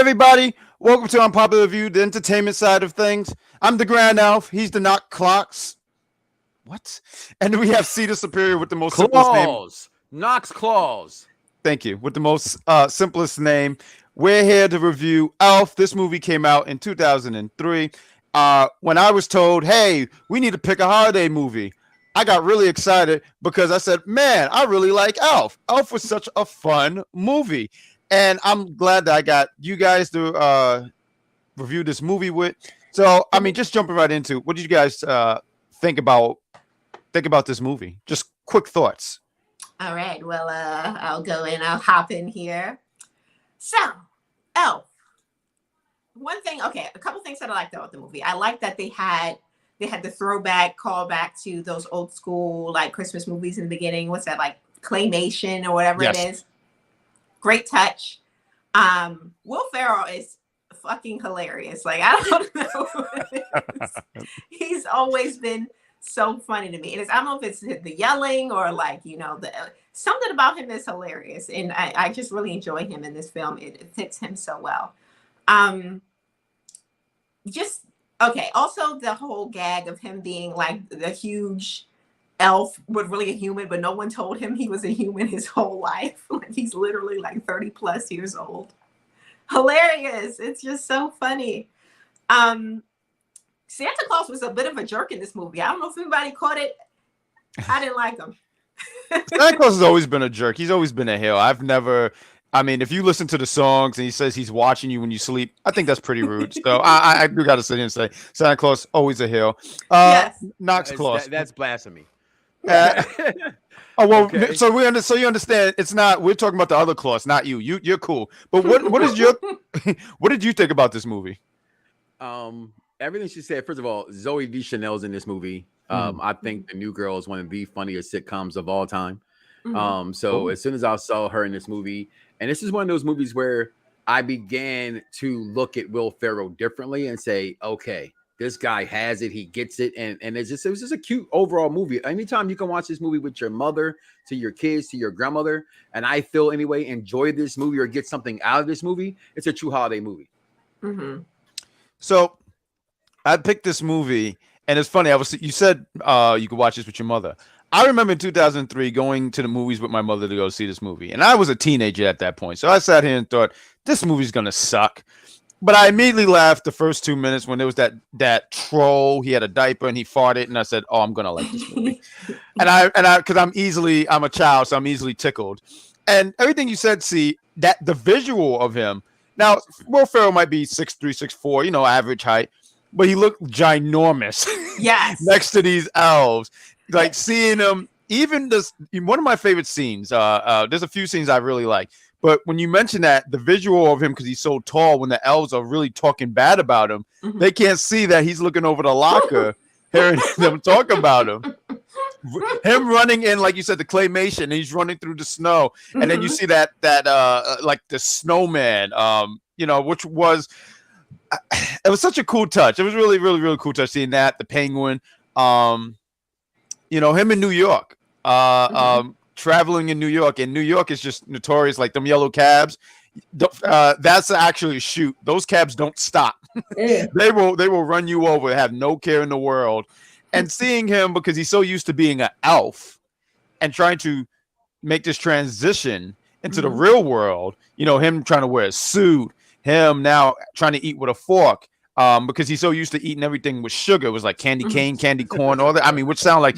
everybody. Welcome to Unpopular View, the entertainment side of things. I'm the Grand Elf. He's the Knock Clocks. What? And we have Cedar Superior with the most simplest name. Knox Claws. Thank you. With the most simplest name. We're here to review Elf. This movie came out in 2003. When I was told, hey, we need to pick a holiday movie, I got really excited because I said, man, I really like Elf. Elf was such a fun movie. And I'm glad that I got you guys to review this movie with. So, I mean, just jumping right into what did you guys think about this movie? Just quick thoughts. All right. Well, I'll go in. I'll hop in here. So, Elf. One thing, okay, a couple things that I liked about the movie. I like that they had the throwback callback to those old school like Christmas movies in the beginning. What's that, like claymation or whatever it is? Great touch. Will Ferrell is fucking hilarious. Like, I don't know what it is. He's always been so funny to me. I don't know if it's the yelling or like, something about him is hilarious. And I just really enjoy him in this film. It fits him so well. Also the whole gag of him being like the huge elf, but really a human, but no one told him he was a human his whole life. Like, he's literally like 30 plus years old. Hilarious. It's just so funny. Santa Claus was a bit of a jerk in this movie. I don't know if anybody caught it. I didn't like him. Santa Claus has always been a jerk. He's always been a heel. If you listen to the songs and he says he's watching you when you sleep, I think that's pretty rude. So I do got to sit here and say Santa Claus always a heel. Yes. Knox Claus. That's blasphemy. Okay. So you understand it's not. We're talking about the other Claus, not you. You're cool. But what is your what did you think about this movie? Everything she said. First of all, Zoe Deschanel's in this movie. I think The New Girl is one of the funniest sitcoms of all time. As soon as I saw her in this movie, and this is one of those movies where I began to look at Will Ferrell differently and say, okay, this guy has it, he gets it, and it was just a cute overall movie. Anytime you can watch this movie with your mother, to your kids, to your grandmother, and I feel anyway enjoy this movie or get something out of this movie, it's a true holiday movie. So I picked this movie, and it's funny. You said you could watch this with your mother. I remember in 2003 going to the movies with my mother to go see this movie, and I was a teenager at that point. So I sat here and thought, this movie's gonna suck. But I immediately laughed the first 2 minutes when there was that troll. He had a diaper and he farted, and I said, "Oh, I'm gonna like this movie." Because I'm a child, so I'm easily tickled. And everything you said, that the visual of him. Now, Will Ferrell might be 6'3", 6'4", average height, but he looked ginormous. Yes. Next to these elves, like seeing him. Even this, one of my favorite scenes. There's a few scenes I really like. But when you mention that, the visual of him, because he's so tall, when the elves are really talking bad about him, they can't see that he's looking over the locker, hearing them talk about him. Him running in, like you said, the claymation, and he's running through the snow. And then you see that like the snowman, which was, it was such a cool touch. It was really, really, really cool touch seeing that, the penguin, him in New York. Traveling in New York, and New York is just notorious, like them yellow cabs. That's actually a shoot. Those cabs don't stop. They will run you over. They have no care in the world. And seeing him, because he's so used to being an elf and trying to make this transition into the real world, him trying to wear a suit, him now trying to eat with a fork, because he's so used to eating everything with sugar. It was like candy cane, candy corn, all that. I mean, which sound like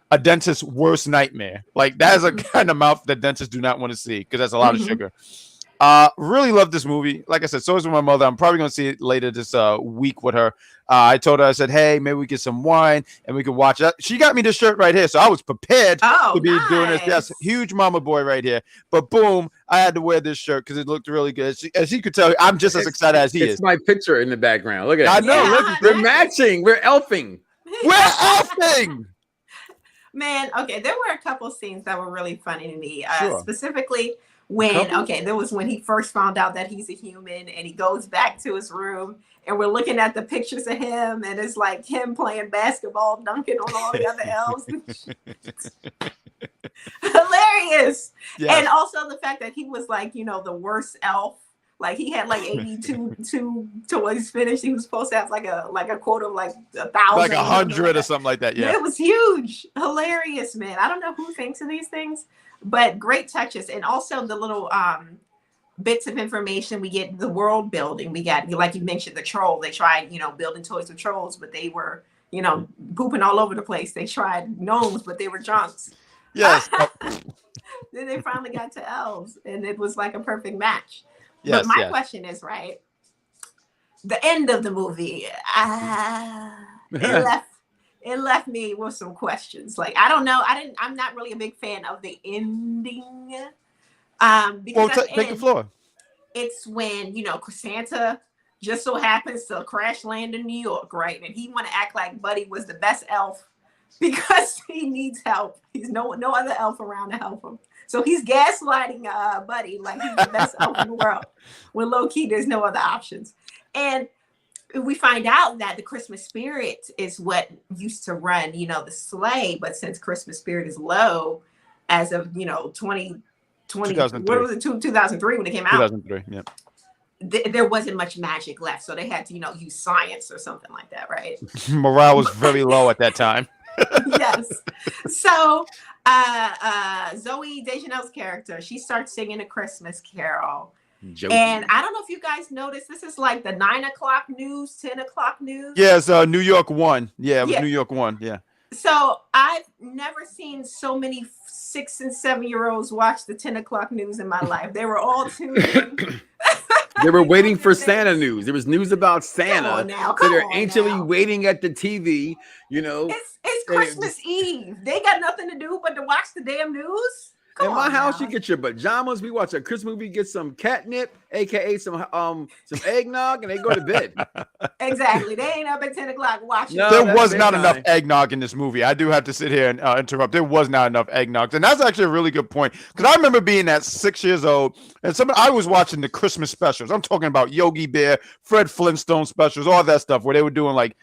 a dentist's worst nightmare. Like, that is a kind of mouth that dentists do not want to see, because that's a lot of sugar. Really love this movie. Like I said, so is with my mother. I'm probably going to see it later this week with her. I told her, I said, hey, maybe we get some wine and we can watch that. She got me this shirt right here, so I was prepared to be doing this. Yes, huge mama boy right here. But boom, I had to wear this shirt because it looked really good. As you could tell, I'm just as excited as he is. It's my picture in the background. Look at it. I know. Yeah, We're matching. We're elfing. We're elfing. Man, okay, there were a couple scenes that were really funny to me. Sure. Specifically there was when he first found out that he's a human, and he goes back to his room, and we're looking at the pictures of him, and it's like him playing basketball, dunking on all the other elves. Hilarious. Yeah. And also the fact that he was like, the worst elf Like he had like 82 toys finished. He was supposed to have like a quota of like 1,000, like 100 or something like that. Yeah, it was huge, hilarious, man. I don't know who thinks of these things, but great touches, and also the little bits of information we get. The world building we got, like you mentioned, the troll. They tried, building toys with trolls, but they were, pooping all over the place. They tried gnomes, but they were junks. yes. Then they finally got to elves, and it was like a perfect match. Yes, but my question is, right, the end of the movie, it left me with some questions. Like, I don't know. I'm not really a big fan of the ending. Because Take the floor. It's when, Santa just so happens to crash land in New York, right? And he want to act like Buddy was the best elf because he needs help. He's no other elf around to help him. So he's gaslighting Buddy like he's the best elf in the world, when low key there's no other options. And we find out that the Christmas spirit is what used to run, the sleigh. But since Christmas spirit is low, as of 2020, what was it, 2003 when it came out? 2003, yeah. There wasn't much magic left, so they had to use science or something like that, right? Morale was very low at that time. Yes. So Zoe Deschanel's character, she starts singing a Christmas carol. Joking. And I don't know if you guys noticed, this is like the 9 o'clock news, 10 o'clock news. Yes, New York 1. Yeah, it was New York 1. Yeah. So I've never seen so many 6 and 7-year-olds watch the 10 o'clock news in my life. They were all tuned in. They were waiting for Santa news. There was news about Santa. Come on now. So they're anxiously waiting at the TV, It's Christmas Eve. They got nothing to do but to watch the damn news. In my house, you get your pajamas. We watch a Christmas movie, get some catnip, aka some eggnog, and they go to bed. Exactly. They ain't up at 10 o'clock watching. No, There was not enough eggnog in this movie. I do have to sit here and interrupt. There was not enough eggnog. And that's actually a really good point. Because I remember being at 6 years old, and I was watching the Christmas specials. I'm talking about Yogi Bear, Fred Flintstone specials, all that stuff, where they were doing like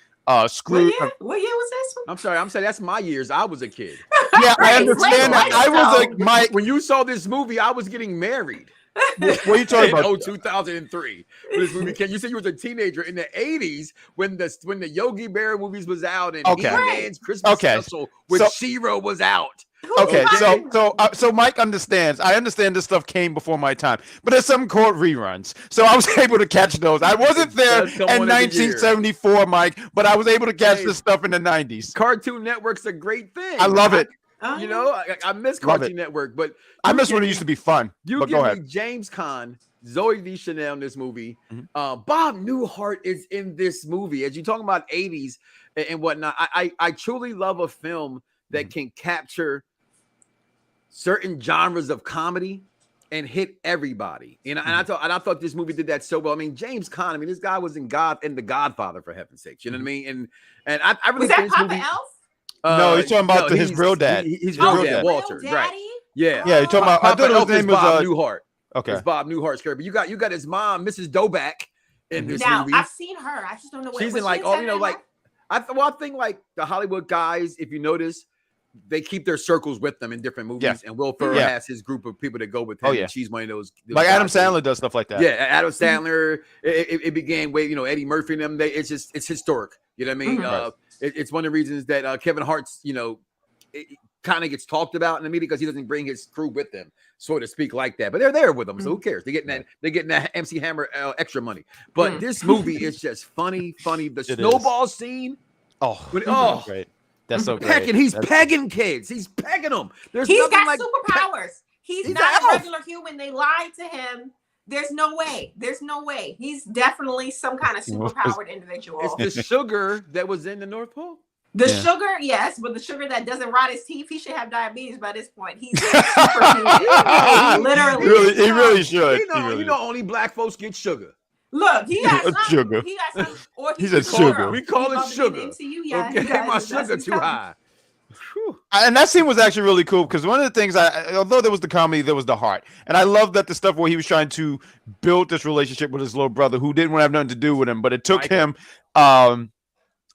Scrooge. What year was this one? I'm sorry, that's my years. I was a kid. Yeah, I understand that. I was like, Mike. When you saw this movie, I was getting married. What are you talking about? 2003. When this movie came. You said you was a teenager in the 80s when the Yogi Bear movies was out and He-Man's Christmas special with She-Ra was out. Okay, so Mike understands. I understand this stuff came before my time, but there's some called reruns, so I was able to catch those. I wasn't there in 1974, Mike, but I was able to catch this stuff in the 90s. Cartoon Network's a great thing. I love it. I miss Cartoon Network, but I miss when it used to be fun. You give me James Caan, Zoe Deschanel in this movie. Bob Newhart is in this movie. As you talking about 80s and whatnot, I truly love a film that can capture certain genres of comedy and hit everybody. And I thought this movie did that so well. I mean, James Caan, this guy was in The Godfather, for heaven's sakes. You know what I mean? And I really was think that this Papa movie. Elf? No, he's talking about his real dad. His real dad, Walter. Right. Yeah. Yeah, you're talking about. I thought his name was Bob Newhart. Okay. It's Bob Newhart's character. But you got his mom, Mrs. Doback, in this now, movie. I've seen her. I just don't know what she's in like all I think like the Hollywood guys, if you notice, they keep their circles with them in different movies, and Will Ferrell has his group of people that go with him. And she's one of those like Adam Sandler does stuff like that. Yeah, Adam Sandler. It began way, Eddie Murphy and them. It's historic. You know what I mean? Right. It's one of the reasons that Kevin Hart's, it kind of gets talked about in the media because he doesn't bring his crew with him, so to speak, like that. But they're there with him, so who cares? They're getting that MC Hammer extra money. But this movie is just funny. The snowball scene. Great. That's so great. He's pegging kids. He's pegging them. He's got superpowers. He's not a regular human. They lied to him. There's no way. He's definitely some kind of superpowered individual. It's the sugar that was in the North Pole. The sugar, yes, but the sugar that doesn't rot his teeth, he should have diabetes by this point. He's superhuman. Literally. He really should. Only black folks get sugar. Look, he got some sugar. He got some. Or he said sugar. We call it sugar. Okay, my sugar too high. And that scene was actually really cool because one of the things, although there was the comedy, there was the heart. And I love that the stuff where he was trying to build this relationship with his little brother who didn't want to have nothing to do with him, but it took him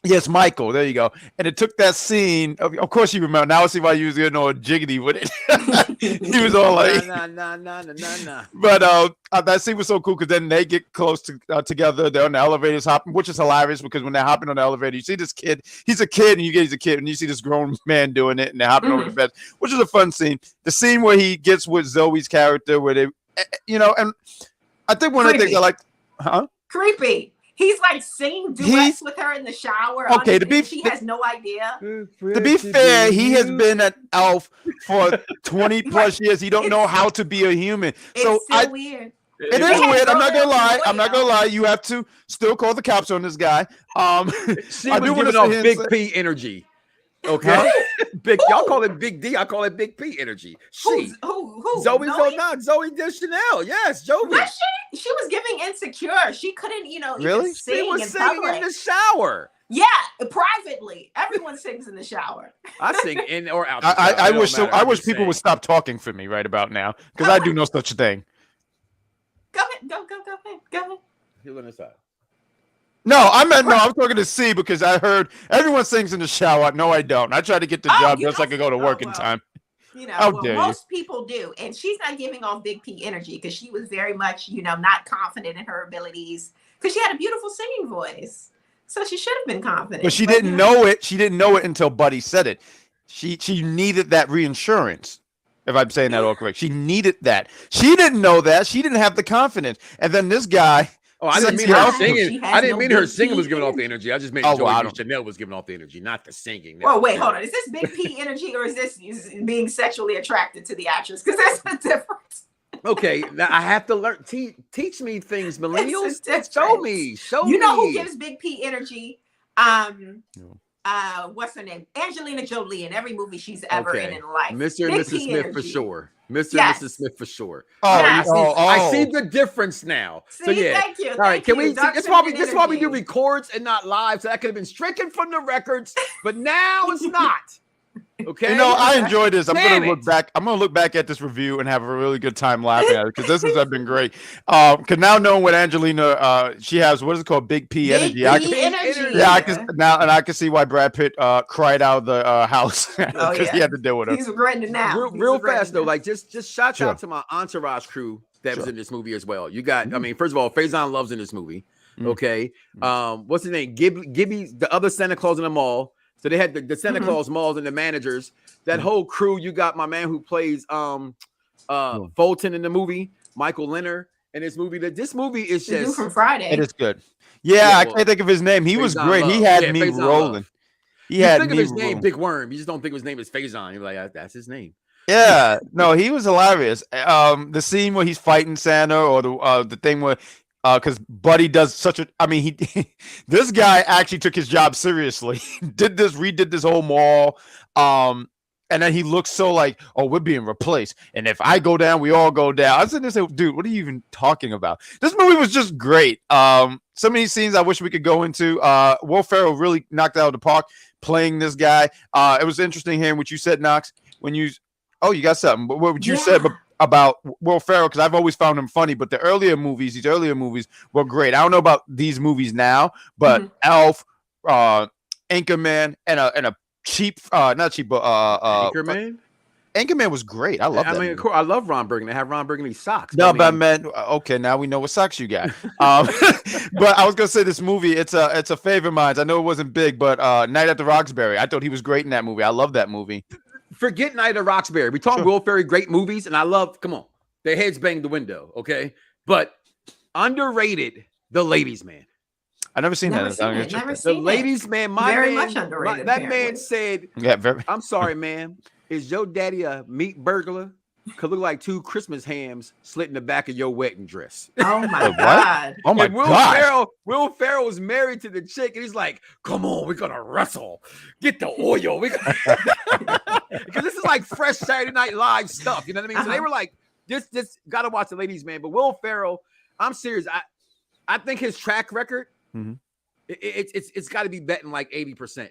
Yes, Michael. There you go. And it took that scene. Of course, you remember. Now I see why you was getting all jiggity with it. He was all like, nah. but that scene was so cool because then they get close together. They're on the elevators hopping, which is hilarious because when they're hopping on the elevator, you see this kid. He's a kid, and he's a kid, and you see this grown man doing it, and they're hopping over the bed, which is a fun scene. The scene where he gets with Zoe's character, where they, and I think one of the things I like, creepy. He's like singing duets with her in the shower. Okay, she has no idea. To be fair, he has been an elf for 20 plus years. He don't know how to be a human. It's so weird. It is weird. I'm not gonna lie. You have to still call the cops on this guy. She was giving off Big P energy. Okay, y'all call it Big D. I call it Big P energy. Who? Zoe Deschanel. Yes, Joey. Was she was giving Insecure. She couldn't, really? Sing she was in singing public. in the shower. Yeah, privately. Everyone sings in the shower. I sing in or out. I wish people would stop talking for me right about now because I do no such thing. Go ahead. Go ahead. He's on the side. No, I'm talking to C because I heard everyone sings in the shower. No, I don't. I try to get the job just so I can go to work in time. Most people do. And she's not giving off Big P energy because she was very much, not confident in her abilities because she had a beautiful singing voice. So she should have been confident. But she didn't know it. She didn't know it until Buddy said it. She needed that reinsurance. If I'm saying that all correct. She needed that. She didn't know that. She didn't have the confidence. And then this guy. Oh, I didn't mean her singing. I didn't mean her singing was giving off the energy. I just meant Zoe Deschanel was giving off the energy, not the singing. Well, wait, hold on. Is this Big P energy or is this being sexually attracted to the actress? Because there's a difference. Okay, now I have to learn. Teach me things, millennials. Show me. You know who gives Big P energy? What's her name? Angelina Jolie in every movie she's ever in life. Mr. and Mrs. Smith for sure. Mr. and Mrs. Smith for sure. I see the difference now. So yeah. Thank you. All right, can we? This is why we do records and not live. So that could have been stricken from the records, but now it's not. Okay. I enjoyed this. I'm gonna look back at this review and have a really good time laughing at it because this has been great. Because now knowing what Angelina, she has, what is it called, Big P energy. I can see why Brad Pitt cried out of the house because he had to deal with her. He's regretting it now. Real fast though, like just shout out to my entourage crew that was in this movie as well. You got, I mean, first of all, Faison Love's in this movie. Okay, what's his name? Gibby, the other Santa Claus in the mall. So they had the Santa Claus malls and the managers. That whole crew. You got my man who plays Fulton in the movie, Michael Leonard in this movie. This movie is just from Friday. It is good. Yeah, I can't think of his name. He was great. He had me rolling. You think of his name, Big Worm. You just don't think his name is Faison. You're like, that's his name. Yeah, no, he was hilarious. The scene where he's fighting Santa, or the thing where. Because Buddy does this guy actually took his job seriously. Redid this whole mall. And then he looks so like, oh, we're being replaced. And if I go down, we all go down. I was sitting there saying, dude, what are you even talking about? This movie was just great. So many scenes I wish we could go into. Will Ferrell really knocked it out of the park playing this guy. It was interesting hearing what you said, Knox, when you got something. But what you said about Will Ferrell, because I've always found him funny, but these earlier movies were great. I don't know about these movies now, but Elf, Anchorman, and a cheap, not cheap, but Anchorman. Anchorman was great. I love that. I mean, of course, I love Ron Burgundy. They have Ron Burgundy socks. No, but man, okay, now we know what socks you got. But I was gonna say this movie, it's a favorite of mine. I know it wasn't big, but Night at the Roxbury. I thought he was great in that movie. I love that movie. Forget Night at Roxbury. We talking Will Ferrell, great movies, and I love. Come on, their heads bang the window, okay? But underrated, The Ladies Man. I never seen that. The Ladies Man. Much underrated. That man said, "I'm sorry, ma'am. Is your daddy a meat burglar? Could look like 2 Christmas hams slit in the back of your wedding dress." Oh my God. Oh my God. Will Ferrell was married to the chick, and he's like, "Come on, we're gonna wrestle. Get the oil." Because this is like fresh Saturday Night Live stuff. You know what I mean? So they were like, this gotta watch The Ladies Man. But Will Ferrell, I'm serious. I think his track record, it's got to be betting like 80%.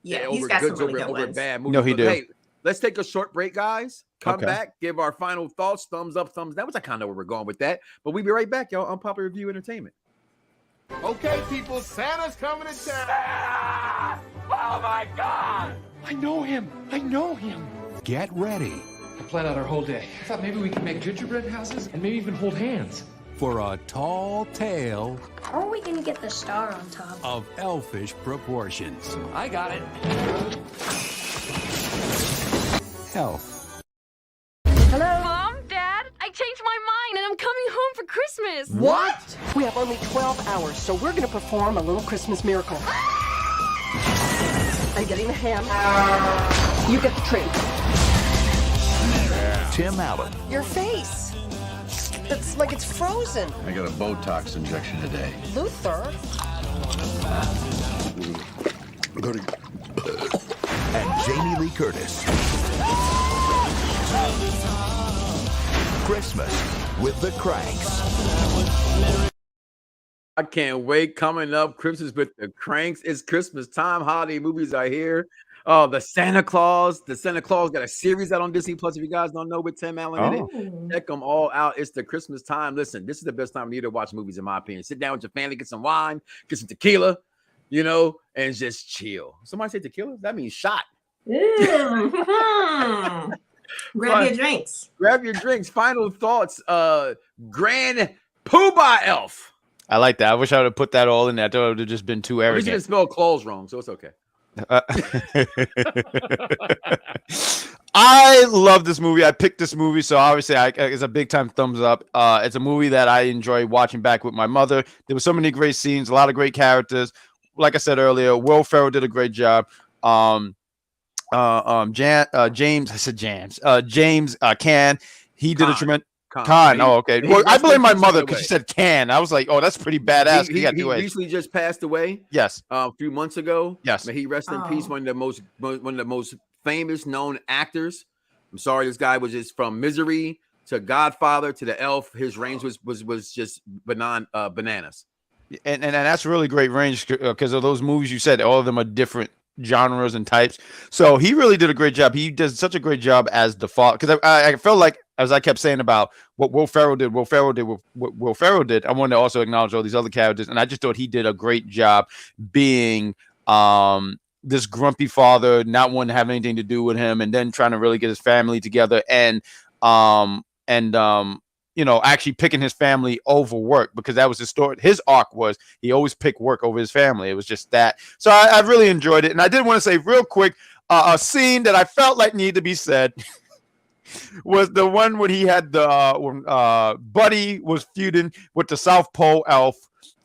Yeah, over goods over bad movies. No, he did. Hey, let's take a short break, guys. Come back, give our final thoughts, thumbs up, thumbs down. Which I kind of know where we're going with that. But we'll be right back, y'all, on Popular Review Entertainment. Okay, people, Santa's coming to town. my God! I know him. I know him. Get ready I planned out our whole day. I thought maybe we could make gingerbread houses and maybe even hold hands. for a tall tale How are we gonna get the star on top? of elfish proportions. I got it. Elf. Hello? Mom, Dad, I changed my mind and I'm coming home for Christmas. What? We have only 12 hours, so we're gonna perform a little Christmas miracle. I'm getting the ham. You get the tree. Tim Allen. Your face. It's like it's frozen. I got a Botox injection today. Luther. And Jamie Lee Curtis. Christmas with the Cranks. I can't wait. Coming up, Christmas with the Cranks. It's Christmas time. Holiday movies are here. Oh, the Santa Claus. The Santa Claus got a series out on Disney Plus. If you guys don't know, with Tim Allen in it, check them all out. It's the Christmas time. Listen, this is the best time of year to watch movies, in my opinion. Sit down with your family, get some wine, get some tequila, and just chill. Somebody say tequila? That means shot. Mm-hmm. Grab your drinks. Grab your drinks. Final thoughts. Grand Poobah Elf. I like that. I wish I would have put that all in there. I thought it would have just been too At least you arrogant. didn't spell clothes wrong, so it's okay. I love this movie. I picked this movie, so obviously it's a big time thumbs up. It's a movie that I enjoy watching back with my mother. There were so many great scenes, a lot of great characters. Like I said earlier, Will Ferrell did a great job. James Caan, he did a tremendous. Khan. Oh, okay. Well, I blame my mother because she said can. I was like, oh, that's pretty badass. He recently just passed away. Yes. A few months ago. Yes. May he rest in peace. One of the most famous known actors. I'm sorry, this guy was just from Misery to Godfather to The Elf. His range was just bananas. And that's really great range because of those movies you said. All of them are different genres and types. So he really did a great job. He does such a great job as the father, because I felt like, as I kept saying about what Will Ferrell did, I wanted to also acknowledge all these other characters, and I just thought he did a great job being this grumpy father, not wanting to have anything to do with him, and then trying to really get his family together, and actually picking his family over work, because that was his story. His arc was he always picked work over his family. It was just that. So I really enjoyed it. And I did want to say real quick, a scene that I felt like needed to be said was the one when he had when Buddy was feuding with the South Pole elf.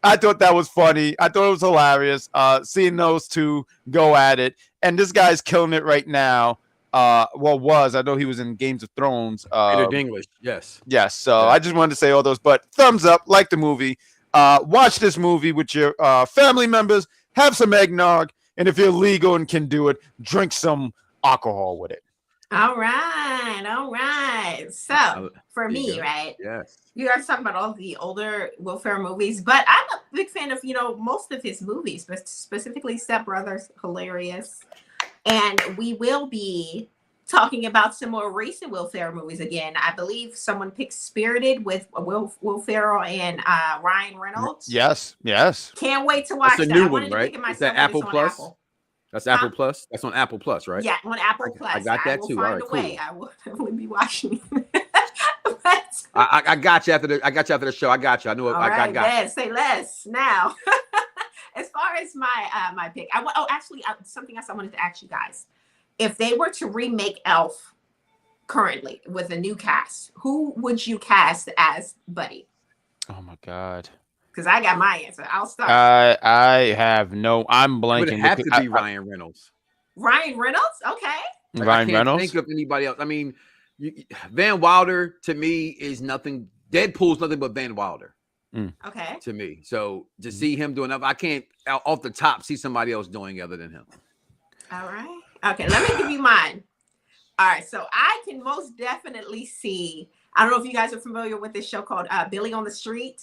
I thought that was funny. I thought it was hilarious seeing those two go at it. And this guy's killing it right now. I know he was in Games of Thrones. Peter Dinklage, yes. Yes. So I just wanted to say all those, but thumbs up, like the movie. Watch this movie with your family members, have some eggnog, and if you're legal and can do it, drink some alcohol with it. All right. So for me, right? Yes. You guys talk about all the older Will Ferrell movies, but I'm a big fan of, most of his movies, but specifically Step Brothers, hilarious. And we will be talking about some more recent Will Ferrell movies again. I believe someone picked Spirited with Will Ferrell and Ryan Reynolds. Yes. Can't wait to watch That's that. a new I wanted one, to right? pick it Is that myself, Apple but it's on Plus? Apple. That's Apple Plus. That's on Apple Plus, right? Yeah, on Apple Plus. I got that will too. Find All right, a way. cool. I will be watching. I got you after the show. I got you. I know. I got you. Say less now. As far as my pick, something else I wanted to ask you guys: if they were to remake Elf currently with a new cast, who would you cast as Buddy? Oh my God. Because I got my answer. I'll start. I have no. I'm blanking. It would have to be Ryan Reynolds. Ryan Reynolds. Okay. Ryan Reynolds. Think of anybody else. I mean, Van Wilder to me is nothing. Deadpool's nothing but Van Wilder. Okay. To me, so to see him doing that, I can't off the top see somebody else doing other than him. All right. Okay. Let me give you mine. All right. So I can most definitely see. I don't know if you guys are familiar with this show called Billy on the Street.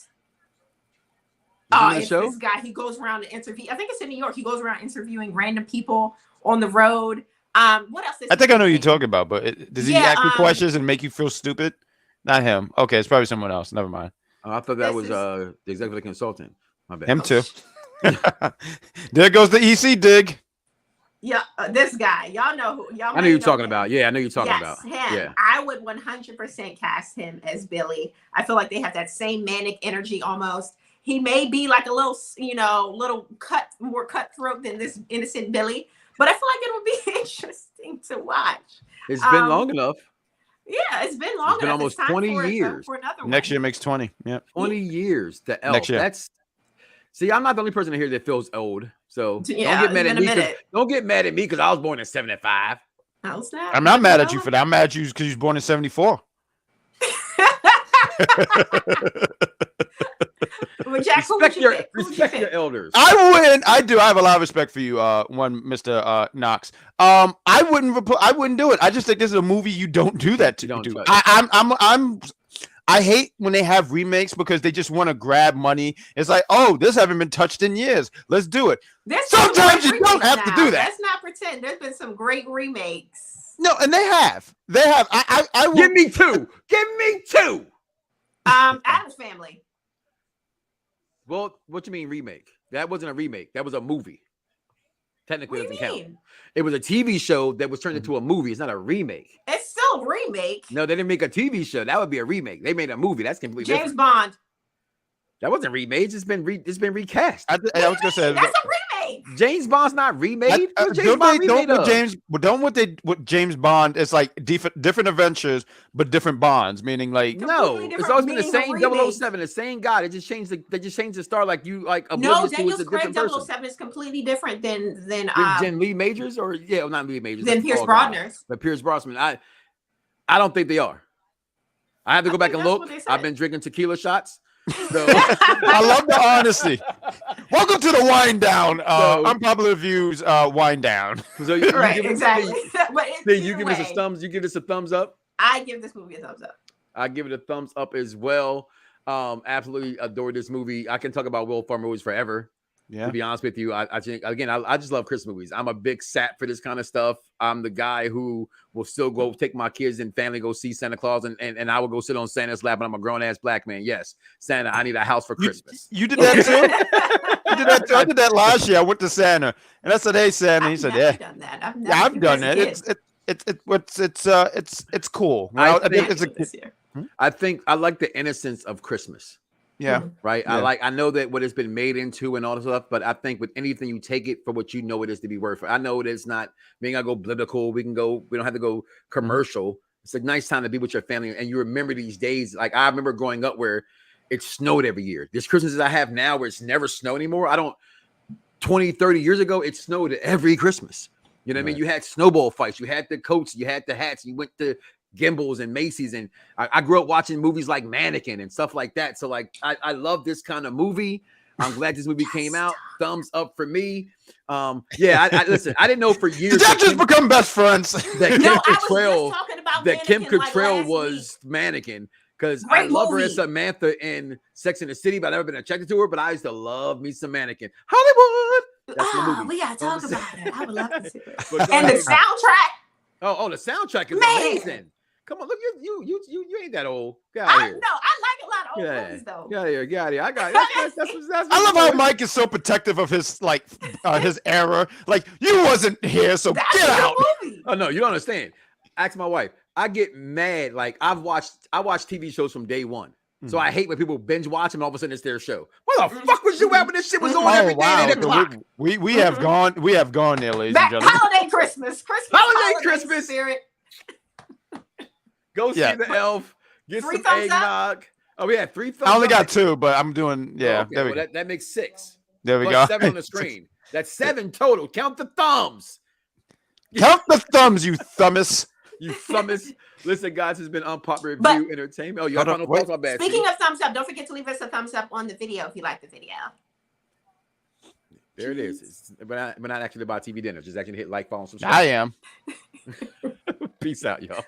It's this guy. He goes around and interview. I think it's in New York. He goes around interviewing random people on the road. What else? I think I know who you're talking about, but does he ask you questions and make you feel stupid? Not him. Okay, it's probably someone else. Never mind. I thought that was the executive consultant. My bad. Him too. There goes the EC dig. Yeah, this guy. Y'all know who. Y'all. I know you're talking about. Yeah, I know you're talking about. Him. Yeah. I would 100% cast him as Billy. I feel like they have that same manic energy almost. He may be like a little, more cutthroat than this innocent Billy, but I feel like it would be interesting to watch. It's been long enough. Yeah, it's been long enough. Been almost 20 years. For another Next one. year makes 20. Yeah. 20 years. The Elf. Next year. See, I'm not the only person here that feels old. So Yeah, don't get mad it's at been me. a minute. Don't get mad at me because I was born in 75. Oh, snap. I'm not mad at you for that. I'm mad at you because you was born in 74. Well, Jack, who would you pick? Who would you Respect pick? your elders. I wouldn't. I do. I have a lot of respect for you, Mr. Knox. I wouldn't do it. I just think this is a movie you don't do that to. You don't do. touch. I hate when they have remakes because they just want to grab money. It's like, oh, this haven't been touched in years. Let's do it. There's been some Sometimes great you don't remakes have to now. do that. Let's not pretend. There's been some great remakes. No, and they have. They have. I will. Give me two. Give me two. Addams Family. Well, what you mean remake? That wasn't a remake. That was a movie. Technically, What do doesn't you count. mean? It was a TV show that was turned into a movie. It's not a remake. It's still a remake. No, they didn't make a TV show. That would be a remake. They made a movie. That's completely James different. Bond. That wasn't remade. It's been recast. I was gonna say. That's a remake. James Bond's not remade. What's James Don't Bond they, remade don't of? James? Don't what James Bond? It's like different adventures, but different Bonds. Meaning like No, Completely it's always been the different same meaning of 007, the same guy. They just changed the star like you like. No, oblivious to Daniel it's a Craig different person. 007 is completely different than Than Lee Majors or not Lee Majors. than that's Pierce Paul Guy. Brosnan. But Pierce Brosnan, I don't think they are. I have to go back and that's look. what they said. I've been drinking tequila shots. So I love the honesty. Welcome to the wind down. Unpopular views. Wind down. so you Right, give exactly. But you either give us a way, thumbs. You give us a thumbs up. I give this movie a thumbs up. I give it a thumbs up as well. Absolutely adore this movie. I can talk about Will Ferrell movies forever. Yeah. To be honest with you, I think again, I just love Christmas movies. I'm a big sap for this kind of stuff. I'm the guy who will still go take my kids and family go see Santa Claus, and I will go sit on Santa's lap, and I'm a grown ass black man. Yes, Santa, I need a house for Christmas. You did that too. You did that too. I did that last year. I went to Santa and I said, "Hey, Santa." He said, I've "Yeah, never done that. yeah, I've done it. It's cool." I think it's this year. I think I like the innocence of Christmas. yeah. Right. Yeah. I know that what it's been made into and all this stuff, but I think with anything you take it for what you know it is to be worth. I know it's not we ain't gotta go political. We don't have to go commercial. It's a nice time to be with your family and you remember these days. Like I remember growing up where it snowed every year. This Christmases I have now where it's never snowed anymore. 20, 30 years ago, it snowed every Christmas. You know what I mean? You had snowball fights, you had the coats, you had the hats, you went to Gimbals and Macy's, and I grew up watching movies like Mannequin and stuff like that. So like I love this kind of movie. I'm glad this movie came out. Thumbs up for me. Yeah, I listen. I didn't know for years. Did y'all just become best friends? That No, Kim I was just Cattrall, talking about that Kim Mannequin, like, Cattrall last was Mannequin. Because I Great love her movie. as Samantha in Sex and the City, but I've never been attracted to her. But I used to love me some Mannequin. Hollywood. That's my movie. We gotta talk You know about it. I would love to see it. But go And the ahead. soundtrack. Oh, the soundtrack is Man. amazing. Come on, look, you ain't that old. Get out I of know. here. I like a lot of old Yeah. movies though. Get out of here. Get out of here. I got that's I love how Mike is so protective of his his era. Like you wasn't here, so That's get a out. good movie. Oh no, you don't understand. Ask my wife. I get mad. Like I watch TV shows from day one. So I hate when people binge watch them and all of a sudden it's their show. Where the fuck was you at when this shit was on every day at 8 o'clock? We have gone there, ladies and gentlemen. Holiday Christmas. Holiday Christmas. Spirit. Go see Yeah. the Elf. Get 3 some thumbs up? eggnog. Oh, we had 3 thumbs I only up. got 2, but I'm doing Oh, okay. There we Well, go. that makes 6. There we Plus go. 7 on the screen. That's 7 total. Count the thumbs. Count the thumbs, you thummus. You thumbers. Listen, guys, it's been Unpopular But- Review Entertainment. Oh, you Hold got on, final wait. thoughts? My bad. Speaking of thumbs up, don't forget to leave us a thumbs up on the video if you like the video. There it is. We're not actually about TV dinner. Just actually hit like, follow, and subscribe. I am. Peace out, y'all.